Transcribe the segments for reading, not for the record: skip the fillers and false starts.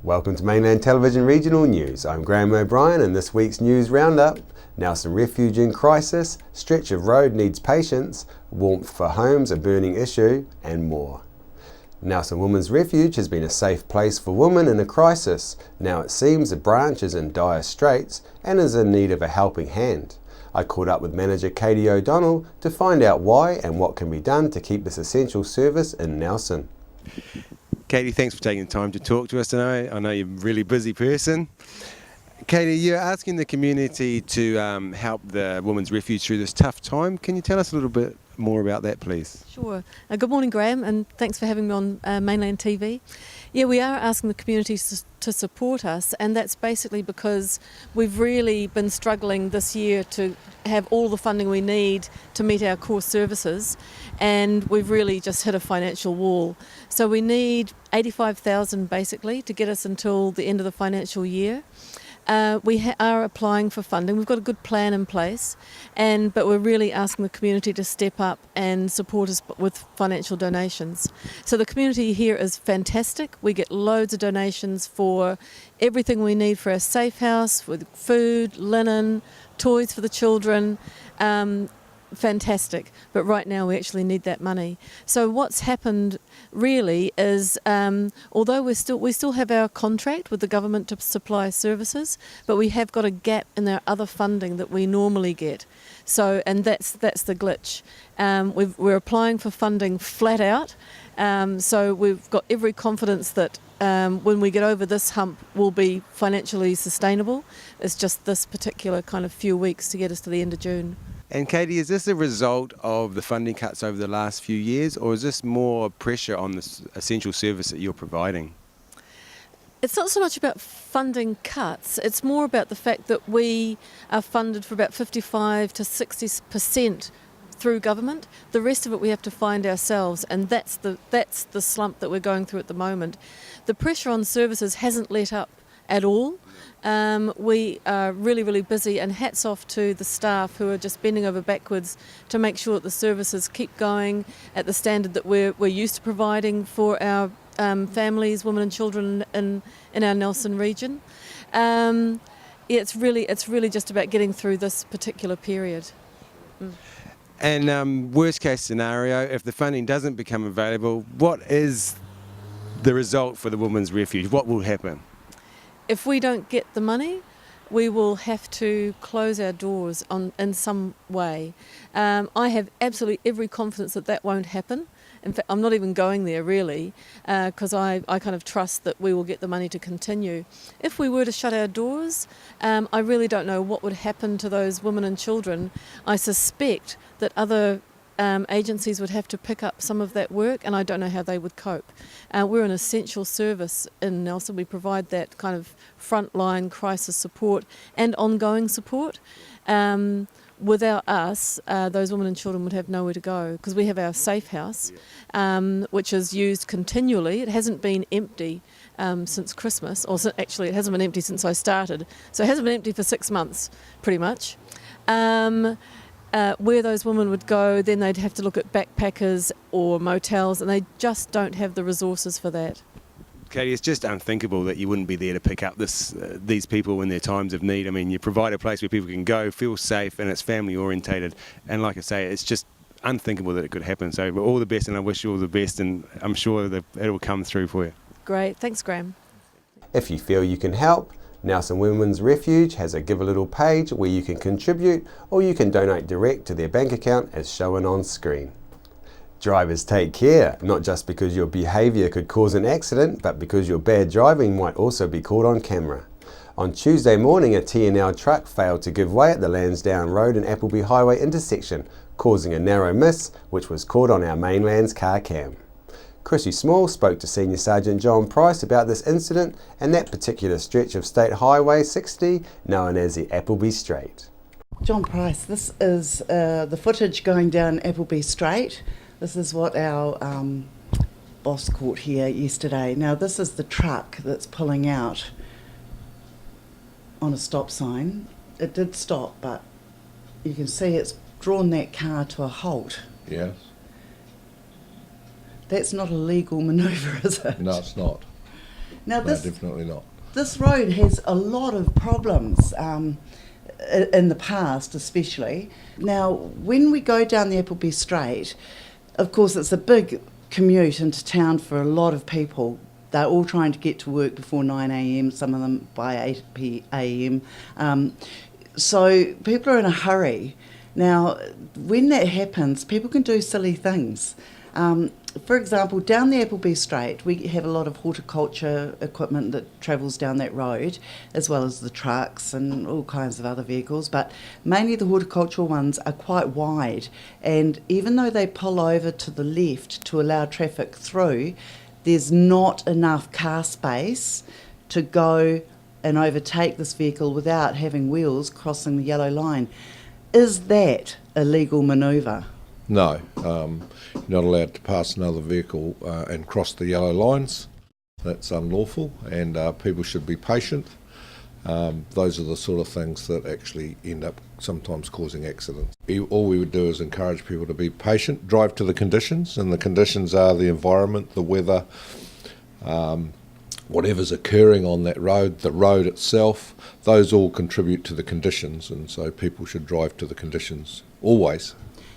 Welcome to Mainland Television Regional News. I'm Graham O'Brien and this week's news roundup. Nelson Refuge in crisis, stretch of road needs patience, warmth for homes a burning issue, and more. Nelson Women's Refuge has been a safe place for women in a crisis. Now it seems the branch is in dire straits and is in need of a helping hand. I caught up with manager Katie O'Donnell to find out why and what can be done to keep this essential service in Nelson. Katie, thanks for taking the time to talk to us today. I know you're a really busy person. Katie, you're asking the community to help the Women's Refuge through this tough time. Can you tell us a little bit more about that, please? Sure. Good morning, Graham, and thanks for having me on Mainland TV. Yeah, we are asking the community to support us, and that's basically because we've really been struggling this year to have all the funding we need to meet our core services, and we've really just hit a financial wall. So we need $85,000 basically to get us until the end of the financial year. We are applying for funding. We've got a good plan in place, but we're really asking the community to step up and support us with financial donations. So the community here is fantastic. We get loads of donations for everything we need for our safe house, with food, linen, toys for the children. Fantastic, but right now we actually need that money. So what's happened really is, although we still have our contract with the government to supply services, but we have got a gap in our other funding that we normally get. So, and that's the glitch. We're applying for funding flat out. So we've got every confidence that when we get over this hump, we'll be financially sustainable. It's just this particular kind of few weeks to get us to the end of June. And Katie, is this a result of the funding cuts over the last few years, or is this more pressure on this essential service that you're providing? It's not so much about funding cuts, it's more about the fact that we are funded for about 55 to 60% through government. The rest of it we have to find ourselves, and that's the slump that we're going through at the moment. The pressure on services hasn't let up at all. We are really, really busy, and hats off to the staff who are just bending over backwards to make sure that the services keep going at the standard that we're used to providing for our families, women and children in our Nelson region. It's really just about getting through this particular period. And worst case scenario, if the funding doesn't become available, what is the result for the Women's Refuge? What will happen? If we don't get the money, we will have to close our doors in some way. I have absolutely every confidence that won't happen. In fact, I'm not even going there really, because I kind of trust that we will get the money to continue. If we were to shut our doors, I really don't know what would happen to those women and children. I suspect that other agencies would have to pick up some of that work, and I don't know how they would cope. We're an essential service in Nelson. We provide that kind of frontline crisis support and ongoing support. Without us, those women and children would have nowhere to go, because we have our safe house, which is used continually. It hasn't been empty since Christmas, or actually it hasn't been empty since I started. So it hasn't been empty for 6 months, pretty much. Where those women would go, then they'd have to look at backpackers or motels, and they just don't have the resources for that. Katie, it's just unthinkable that you wouldn't be there to pick up these people in their times of need. I mean, you provide a place where people can go, feel safe, and it's family orientated. And like I say, it's just unthinkable that it could happen. So all the best, and I wish you all the best, and I'm sure that it'll come through for you. Great, thanks Graham. If you feel you can help, Nelson Women's Refuge has a Give a Little page where you can contribute, or you can donate direct to their bank account as shown on screen. Drivers, take care, not just because your behaviour could cause an accident, but because your bad driving might also be caught on camera. On Tuesday morning, a T&L truck failed to give way at the Lansdowne Road and Appleby Highway intersection, causing a narrow miss, which was caught on our Mainland's car cam. Chrissy Small spoke to Senior Sergeant John Price about this incident and that particular stretch of State Highway 60, known as the Appleby Straight. John Price, this is the footage going down Appleby Straight. This is what our Boss Court here yesterday. Now this is the truck that's pulling out on a stop sign. It did stop, but you can see it's drawn that car to a halt. Yes. That's not a legal manoeuvre, is it? No, it's not. Now No, this definitely not. this road has a lot of problems in the past, especially. Now, when we go down the Appleby Straight, of course, it's a big commute into town for a lot of people. They're all trying to get to work before 9 a.m, some of them by 8 a.m. So people are in a hurry. Now, when that happens, people can do silly things. For example, down the Appleby Straight, we have a lot of horticulture equipment that travels down that road, as well as the trucks and all kinds of other vehicles, but mainly the horticultural ones are quite wide, and even though they pull over to the left to allow traffic through, there's not enough car space to go and overtake this vehicle without having wheels crossing the yellow line. Is that a legal manoeuvre? No, you're not allowed to pass another vehicle and cross the yellow lines. That's unlawful, and people should be patient. Those are the sort of things that actually end up sometimes causing accidents. All we would do is encourage people to be patient, drive to the conditions, and the conditions are the environment, the weather, whatever's occurring on that road, the road itself. Those all contribute to the conditions, and so people should drive to the conditions always.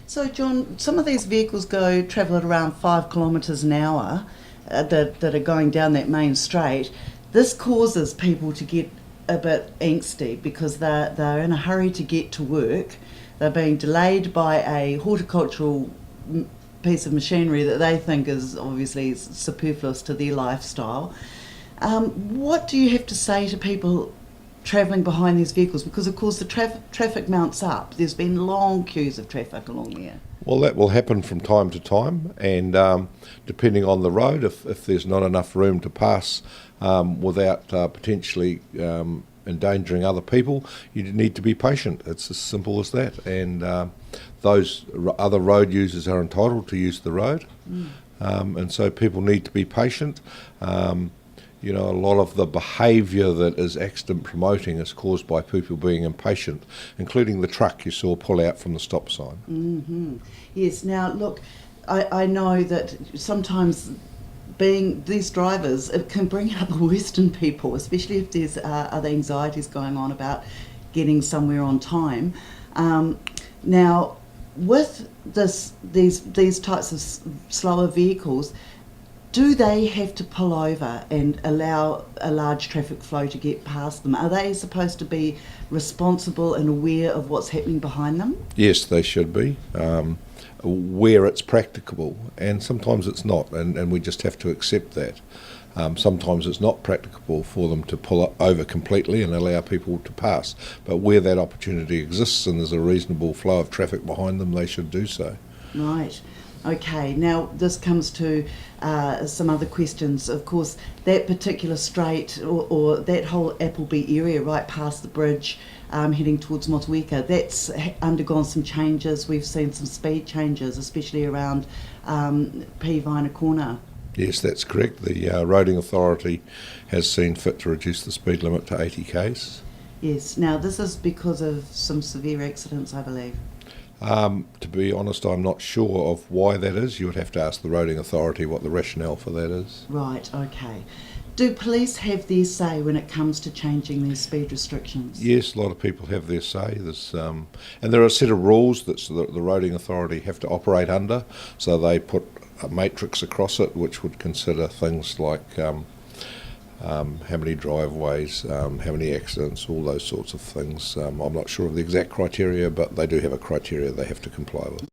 So, John, some of these vehicles travel at around 5 kilometres an hour that are going down that main straight. This causes people to get a bit angsty because they're in a hurry to get to work. They're being delayed by a horticultural piece of machinery that they think is obviously superfluous to their lifestyle. What do you have to say to people travelling behind these vehicles? Because of course the traffic mounts up. There's been long queues of traffic along there. Well, that will happen from time to time, and depending on the road, if there's not enough room to pass without potentially endangering other people, you need to be patient. It's as simple as that, and those other road users are entitled to use the road, and so people need to be patient. You know, a lot of the behaviour that is accident promoting is caused by people being impatient, including the truck you saw pull out from the stop sign. Mm-hmm. Yes, now look, I know that sometimes being these drivers, it can bring out the worst in people, especially if there's other anxieties going on about getting somewhere on time. Now, with these types of slower vehicles, do they have to pull over and allow a large traffic flow to get past them? Are they supposed to be responsible and aware of what's happening behind them? Yes, they should be, where it's practicable, and sometimes it's not, and we just have to accept that. Sometimes it's not practicable for them to pull over completely and allow people to pass, but where that opportunity exists and there's a reasonable flow of traffic behind them, they should do so. Right. Okay, now this comes to some other questions. Of course, that particular straight or that whole Appleby area right past the bridge heading towards Motueka, that's undergone some changes. We've seen some speed changes, especially around Peavina Corner. Yes, that's correct. The Roading Authority has seen fit to reduce the speed limit to 80 k's. Yes, now this is because of some severe accidents, I believe. To be honest, I'm not sure of why that is. You would have to ask the Roading Authority what the rationale for that is. Right, okay. Do police have their say when it comes to changing these speed restrictions? Yes, a lot of people have their say. And there are a set of rules that the Roading Authority have to operate under, so they put a matrix across it which would consider things like how many driveways, how many accidents, all those sorts of things. I'm not sure of the exact criteria, but they do have a criteria they have to comply with.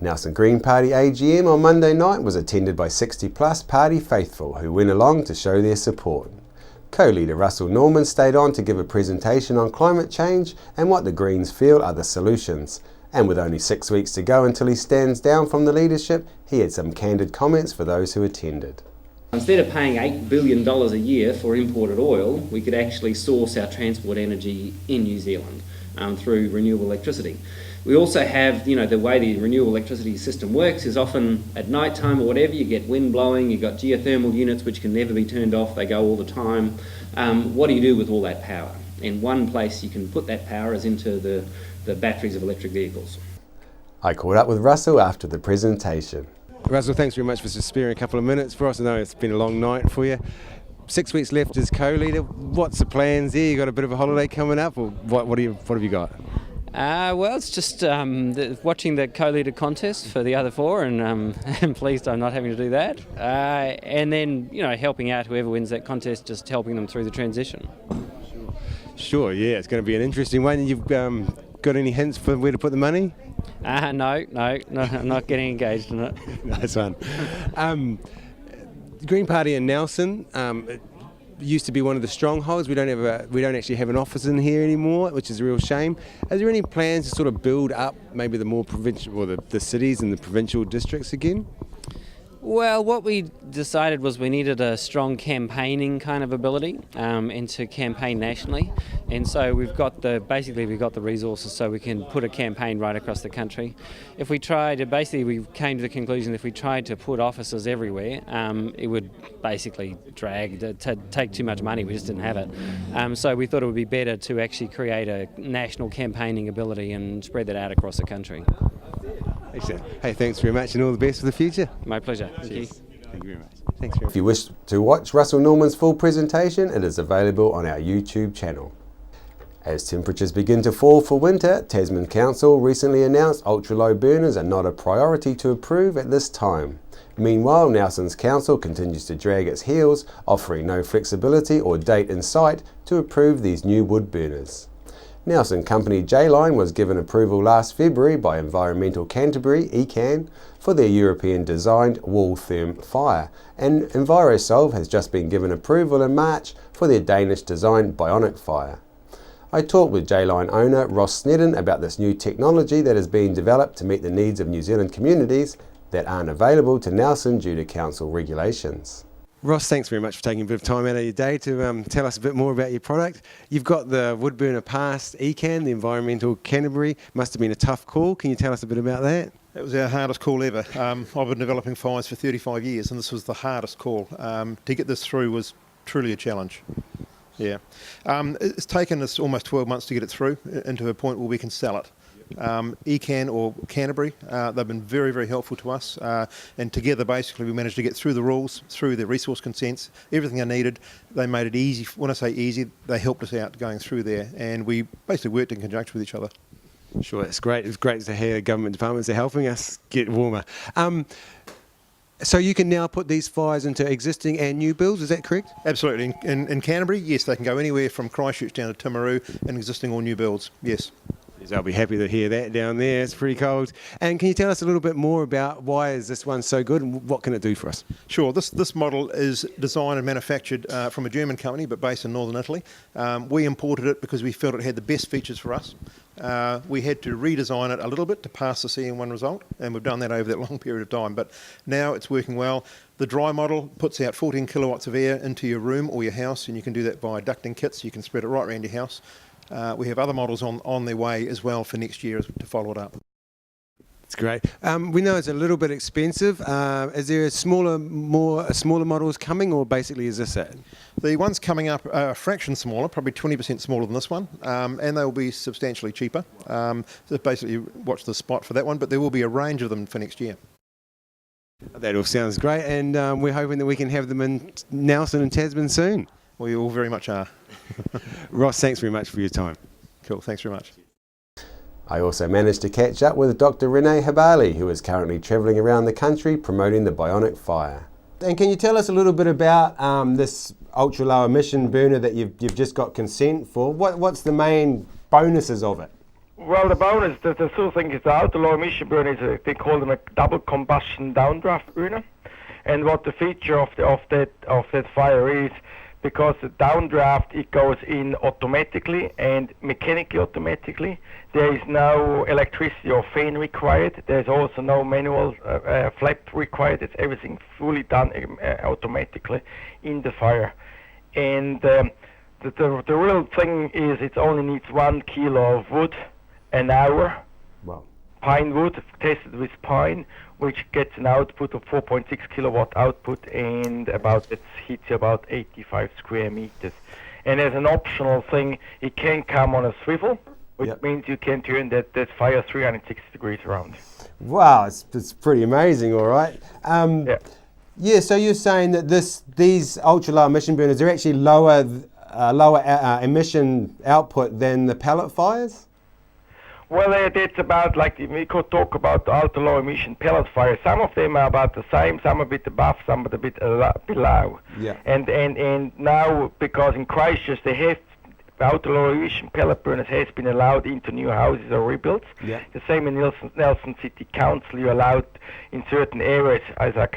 Nelson Green Party AGM on Monday night was attended by 60 plus party faithful who went along to show their support. Co-leader Russell Norman stayed on to give a presentation on climate change and what the Greens feel are the solutions. And with only 6 weeks to go until he stands down from the leadership, he had some candid comments for those who attended. Instead of paying $8 billion a year for imported oil, we could actually source our transport energy in New Zealand through renewable electricity. We also have, the way the renewable electricity system works is often at night time or whatever, you get wind blowing, you've got geothermal units which can never be turned off, they go all the time. What do you do with all that power? And one place you can put that power is into the batteries of electric vehicles. I caught up with Russell after the presentation. Russell, thanks very much for sparing a couple of minutes for us. I know it's been a long night for you. 6 weeks left as co-leader. What's the plans there? You got a bit of a holiday coming up, or what have you got? Well, it's just watching the co-leader contest for the other four, and I'm pleased I'm not having to do that. And then, helping out whoever wins that contest, just helping them through the transition. Sure, yeah, it's going to be an interesting one. You've got any hints for where to put the money? No, I'm not getting engaged in it. Nice one. The Green Party in Nelson used to be one of the strongholds. We don't actually have an office in here anymore, which is a real shame. Are there any plans to sort of build up maybe the more provincial, or the cities and the provincial districts again? Well, what we decided was we needed a strong campaigning kind of ability and to campaign nationally. And so we've got the resources so we can put a campaign right across the country. If we tried to, we came to the conclusion that if we tried to put offices everywhere, it would basically take too much money. We just didn't have it. So we thought it would be better to actually create a national campaigning ability and spread that out across the country. Excellent. Hey, thanks very much and all the best for the future. My pleasure. Thank you. Thank you very much. Thanks very much. If you wish to watch Russell Norman's full presentation, it is available on our YouTube channel. As temperatures begin to fall for winter, Tasman Council recently announced ultra-low burners are not a priority to approve at this time. Meanwhile, Nelson's council continues to drag its heels, offering no flexibility or date in sight to approve these new wood burners. Nelson company J-Line was given approval last February by Environmental Canterbury, ECAN, for their European-designed wall therm fire, and Envirosolve has just been given approval in March for their Danish-designed Bionic fire. I talked with J-Line owner Ross Snedden about this new technology that is being developed to meet the needs of New Zealand communities that aren't available to Nelson due to council regulations. Ross, thanks very much for taking a bit of time out of your day to tell us a bit more about your product. You've got the wood burner past ECAN, the Environmental Canterbury. Must have been a tough call. Can you tell us a bit about that? It was our hardest call ever. I've been developing fires for 35 years and this was the hardest call. To get this through was truly a challenge. Yeah. It's taken us almost 12 months to get it through into a point where we can sell it. ECAN or Canterbury, they've been very, very helpful to us, and together basically we managed to get through the rules, through the resource consents, everything I needed. They made it easy. When I say easy, they helped us out going through there, and we basically worked in conjunction with each other. Sure, it's great. It's great to hear government departments are helping us get warmer. So you can now put these fires into existing and new builds, is that correct? Absolutely. In Canterbury, yes, they can go anywhere from Christchurch down to Timaru in existing or new builds, yes. Yes, I'll be happy to hear that down there. It's pretty cold. And can you tell us a little bit more about why is this one so good and what can it do for us? Sure. This model is designed and manufactured from a German company but based in northern Italy. We imported it because we felt it had the best features for us. We had to redesign it a little bit to pass the CM1 result, and we've done that over that long period of time. But now it's working well. The dry model puts out 14 kilowatts of air into your room or your house, and you can do that by ducting kits. You can spread it right around your house. We have other models on their way as well for next year to follow it up. That's great. We know it's a little bit expensive. Is there smaller models coming, or basically is this it? The ones coming up are a fraction smaller, probably 20% smaller than this one, and they will be substantially cheaper. So basically watch the spot for that one, but there will be a range of them for next year. That all sounds great, and we're hoping that we can have them in Nelson and Tasman soon. We all very much are. Ross, thanks very much for your time. Cool, thanks very much. I also managed to catch up with Dr. Renee Habali, who is currently travelling around the country promoting the Bionic fire. And can you tell us a little bit about this ultra-low emission burner that you've just got consent for? What's the main bonuses of it? Well, the bonus, the sort of thing is the ultra-low emission burner is they call them a double combustion downdraft burner. And what the feature of that fire is, because the downdraft, it goes in automatically and mechanically automatically. There is no electricity or fan required. There's also no manual flap required. It's everything fully done automatically in the fire. And the real thing is it only needs 1 kilo of wood an hour. Wow. pine wood, tested with pine, which gets an output of 4.6 kilowatt output, and it hits about 85 square meters. And as an optional thing, it can come on a swivel, which means you can turn that fire 360 degrees around. Wow, it's pretty amazing, all right. Yeah, so you're saying that these ultra-low emission burners are actually lower emission output than the pellet fires? Well, that's about, like, we could talk about the ultra-low emission pellet fires. Some of them are about the same, some a bit above, some a bit below. Yeah. And now, because in Christchurch they have ultra-low emission pellet burners has been allowed into new houses or rebuilds. Yeah. The same in Nelson City Council, you're allowed in certain areas, as I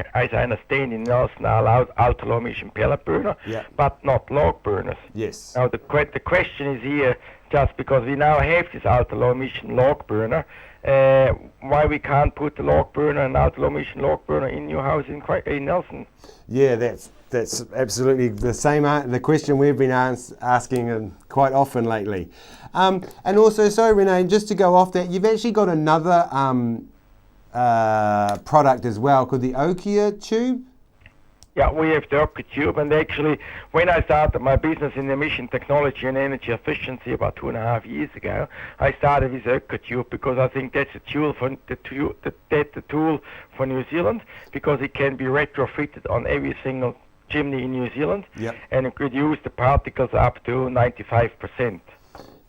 understand, in Nelson are allowed ultra-low emission pellet burner, but not log burners. Yes. Now the question is here, just because we now have this ultra-low emission log burner, why we can't put the log burner and ultra-low emission log burner in your house in Nelson? Yeah, that's absolutely the same. The question we've been asking quite often lately. And also, so Renee, just to go off that, you've actually got another product as well called the Okia tube. Yeah, we have the Okia tube, and actually, when I started my business in emission technology and energy efficiency about 2.5 years ago, I started with Okia tube because I think that's a tool for the tool for New Zealand, because it can be retrofitted on every single chimney in New Zealand, and it reduce the particles up to 95%.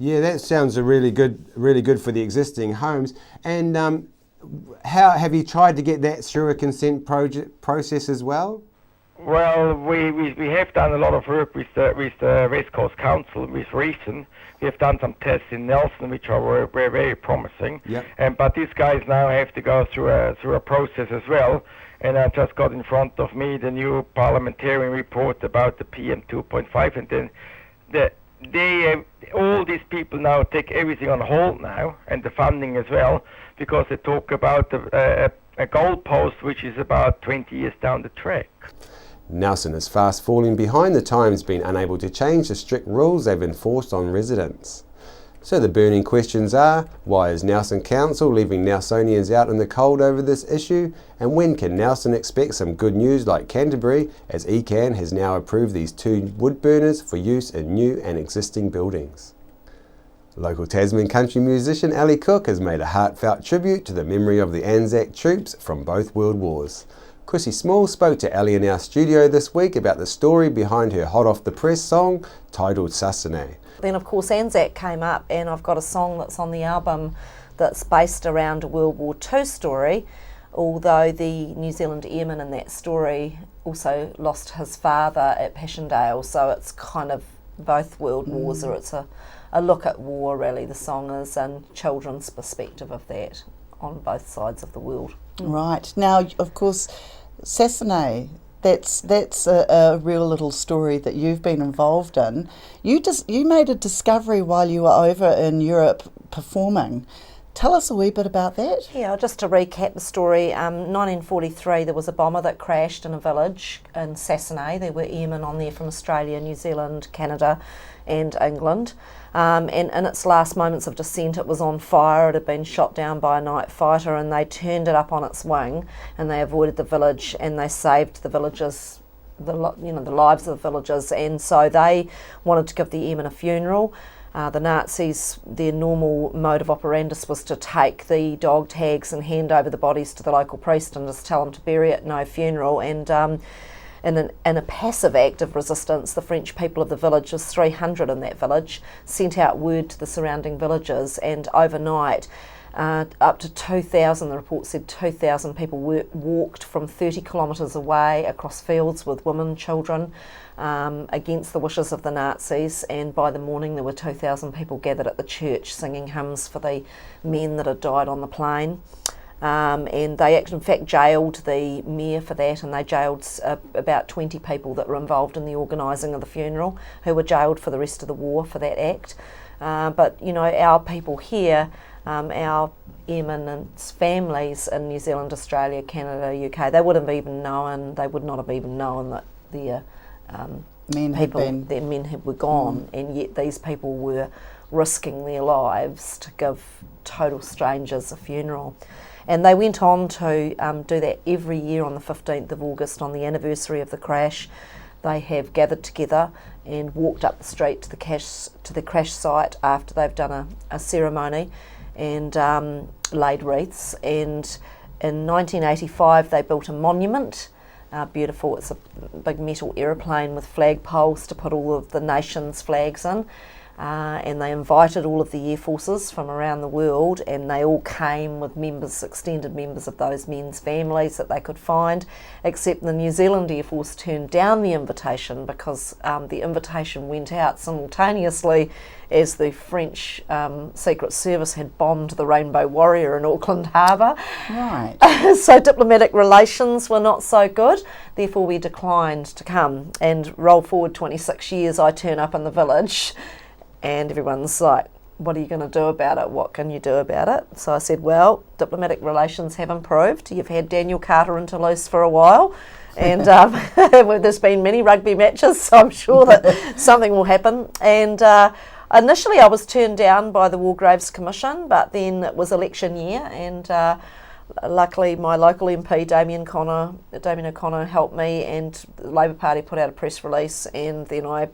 Yeah, that sounds really good for the existing homes. And how have you tried to get that through a consent process as well? Well, we have done a lot of work with the West Coast Council, with Reason. We have done some tests in Nelson, which are very promising. But these guys now have to go through a process as well. And I just got in front of me the new parliamentarian report about the PM 2.5, and then all these people now take everything on hold now, and the funding as well, because they talk about a goalpost which is about 20 years down the track. Nelson is fast falling behind the times, being unable to change the strict rules they've enforced on residents. So the burning questions are, why is Nelson Council leaving Nelsonians out in the cold over this issue? And when can Nelson expect some good news like Canterbury, as ECAN has now approved these 2 wood burners for use in new and existing buildings? Local Tasman country musician Ali Cook has made a heartfelt tribute to the memory of the Anzac troops from both World Wars. Chrissy Small spoke to Ali in our studio this week about the story behind her hot off the press song titled Sasane. Then of course Anzac came up, and I've got a song that's on the album that's based around a World War II story, although the New Zealand airman in that story also lost his father at Passchendaele, so it's kind of both world wars, or it's a look at war really, the song is, and children's perspective of that on both sides of the world. Right. Now, of course, Sasane, that's a real little story that you've been involved in. You made a discovery while you were over in Europe performing. Tell us a wee bit about that. Yeah, just to recap the story, 1943 there was a bomber that crashed in a village in Sasane. There were airmen on there from Australia, New Zealand, Canada and England. And in its last moments of descent it was on fire. It had been shot down by a night fighter, and they turned it up on its wing and they avoided the village, and they saved the villagers, the lives of the villagers, and so they wanted to give the airmen a funeral. The Nazis, their normal mode of operandus was to take the dog tags and hand over the bodies to the local priest and just tell them to bury it, no funeral. And in a passive act of resistance, the French people of the village, was 300 in that village, sent out word to the surrounding villages, and overnight up to 2,000, the report said 2,000 people walked from 30 kilometres away across fields with women, children, against the wishes of the Nazis, and by the morning there were 2,000 people gathered at the church singing hymns for the men that had died on the plain. And they in fact jailed the mayor for that, and they jailed about 20 people that were involved in the organising of the funeral, who were jailed for the rest of the war for that act. But you know, our people here, our airmen and families in New Zealand, Australia, Canada, UK, they would not have even known that their their men were gone, and yet these people were risking their lives to give total strangers a funeral. And they went on to do that every year on the 15th of August, on the anniversary of the crash. They have gathered together and walked up the street to the crash site after they've done a ceremony and laid wreaths. And in 1985 they built a monument, beautiful, it's a big metal aeroplane with flagpoles to put all of the nation's flags in. And they invited all of the air forces from around the world, and they all came with extended members of those men's families that they could find, except the New Zealand Air Force turned down the invitation because the invitation went out simultaneously as the French Secret Service had bombed the Rainbow Warrior in Auckland Harbour. Right. So diplomatic relations were not so good, therefore we declined to come. And roll forward 26 years, I turn up in the village and everyone's like, what are you going to do about it? What can you do about it? So I said, well, diplomatic relations have improved. You've had Daniel Carter in Toulouse for a while, and there's been many rugby matches, so I'm sure that something will happen. And initially I was turned down by the War Graves Commission, but then it was election year, and luckily my local MP, Damien O'Connor, helped me, and the Labour Party put out a press release, and then I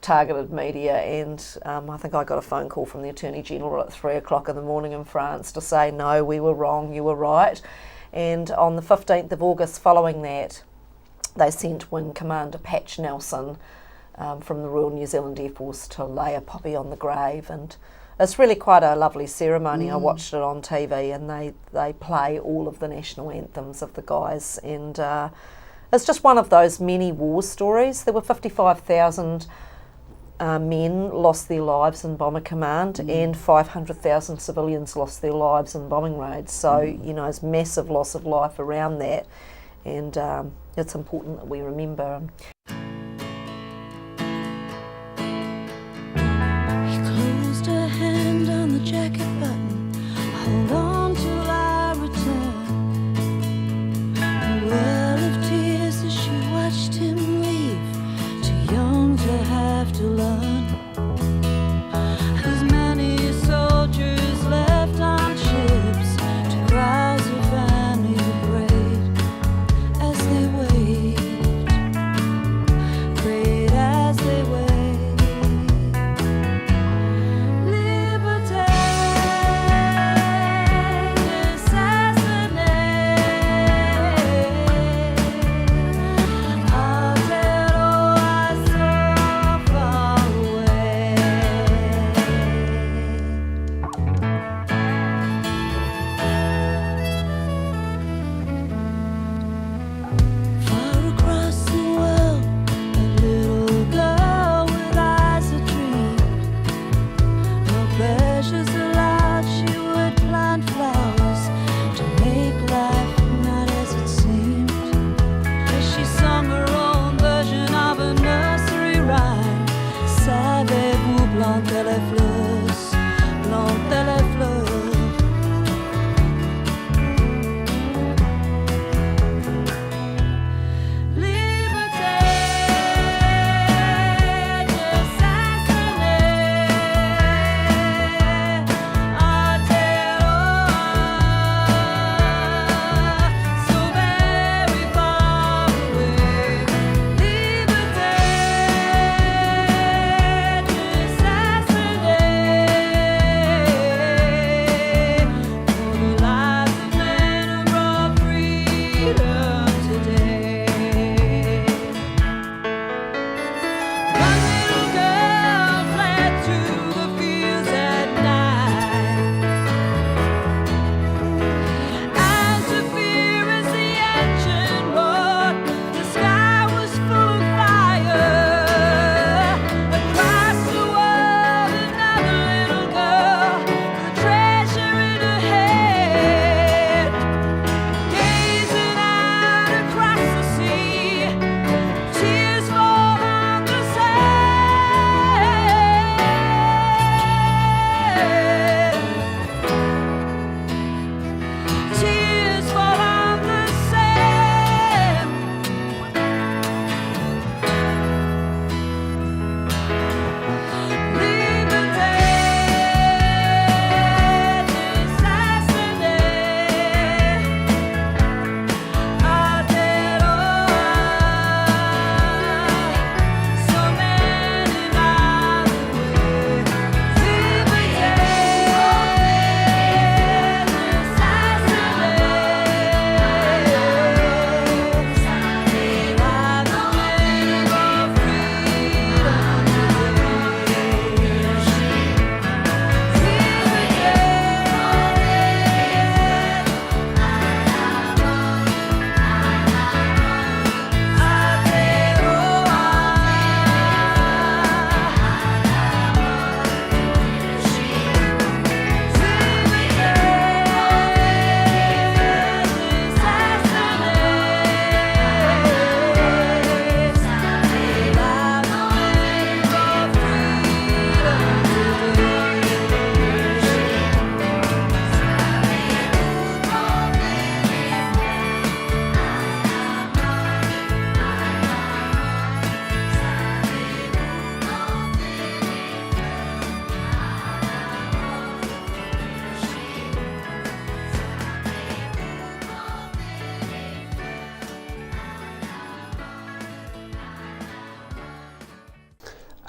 targeted media, and I think I got a phone call from the Attorney General at 3 o'clock in the morning in France to say, no, we were wrong, you were right. And on the 15th of August following that, they sent Wing Commander Patch Nelson from the Royal New Zealand Air Force to lay a poppy on the grave, and it's really quite a lovely ceremony. I watched it on TV, and they play all of the national anthems of the guys, and it's just one of those many war stories. There were 55,000 men lost their lives in Bomber Command, and 500,000 civilians lost their lives in bombing raids. So, you know, it's massive loss of life around that, and it's important that we remember. He closed a hand on the jacket button. Hold on till I return. A well of tears as she watched him leave, too young to have to learn. As many soldiers left on ships, to crowds of families afraid as they wait.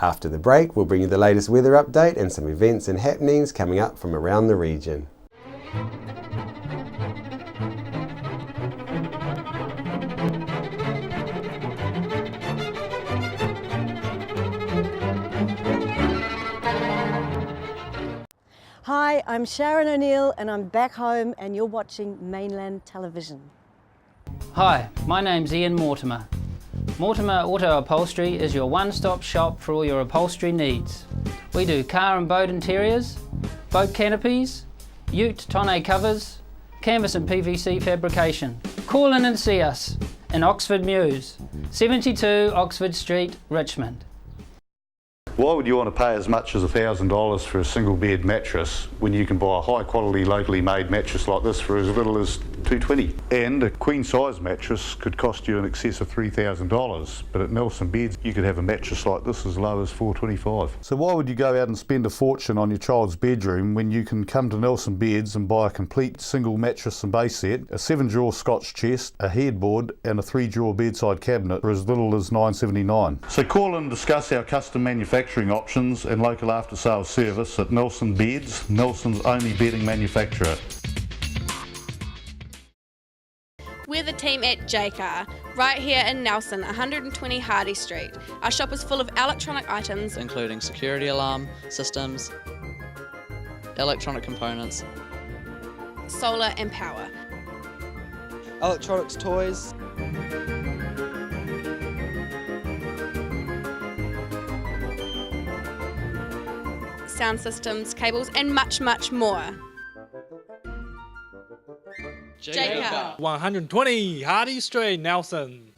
After the break, we'll bring you the latest weather update and some events and happenings coming up from around the region. Hi, I'm Sharon O'Neill and I'm back home and you're watching Mainland Television. Hi, my name's Ian Mortimer. Mortimer Auto Upholstery is your one-stop shop for all your upholstery needs. We do car and boat interiors, boat canopies, ute tonneau covers, canvas and PVC fabrication. Call in and see us in Oxford Mews, 72 Oxford Street, Richmond. Why would you want to pay as much as $1,000 for a single bed mattress when you can buy a high quality locally made mattress like this for as little as $220? And a queen size mattress could cost you in excess of $3,000, but at Nelson Beds you could have a mattress like this as low as $425. So why would you go out and spend a fortune on your child's bedroom when you can come to Nelson Beds and buy a complete single mattress and base set, a 7-drawer Scotch chest, a headboard and a 3-drawer bedside cabinet for as little as $979? So call and discuss our custom manufacturing options and local after sales service at Nelson Beds, Nelson's only bedding manufacturer. We're the team at Jaycar, right here in Nelson, 120 Hardy Street. Our shop is full of electronic items, including security alarm systems, electronic components, solar and power, electronics toys, sound systems, cables, and much, much more. Jaycar. 120 Hardy Street, Nelson.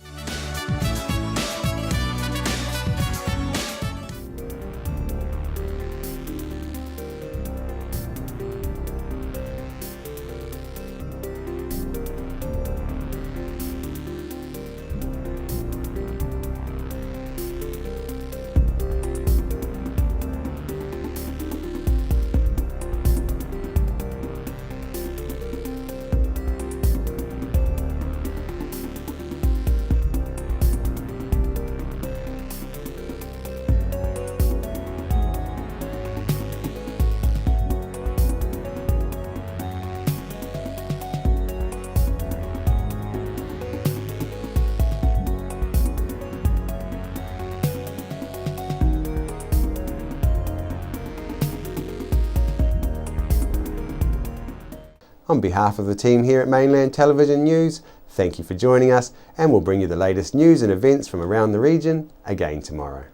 On behalf of the team here at Mainland Television News, thank you for joining us, and we'll bring you the latest news and events from around the region again tomorrow.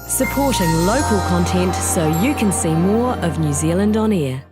Supporting local content so you can see more of New Zealand on air.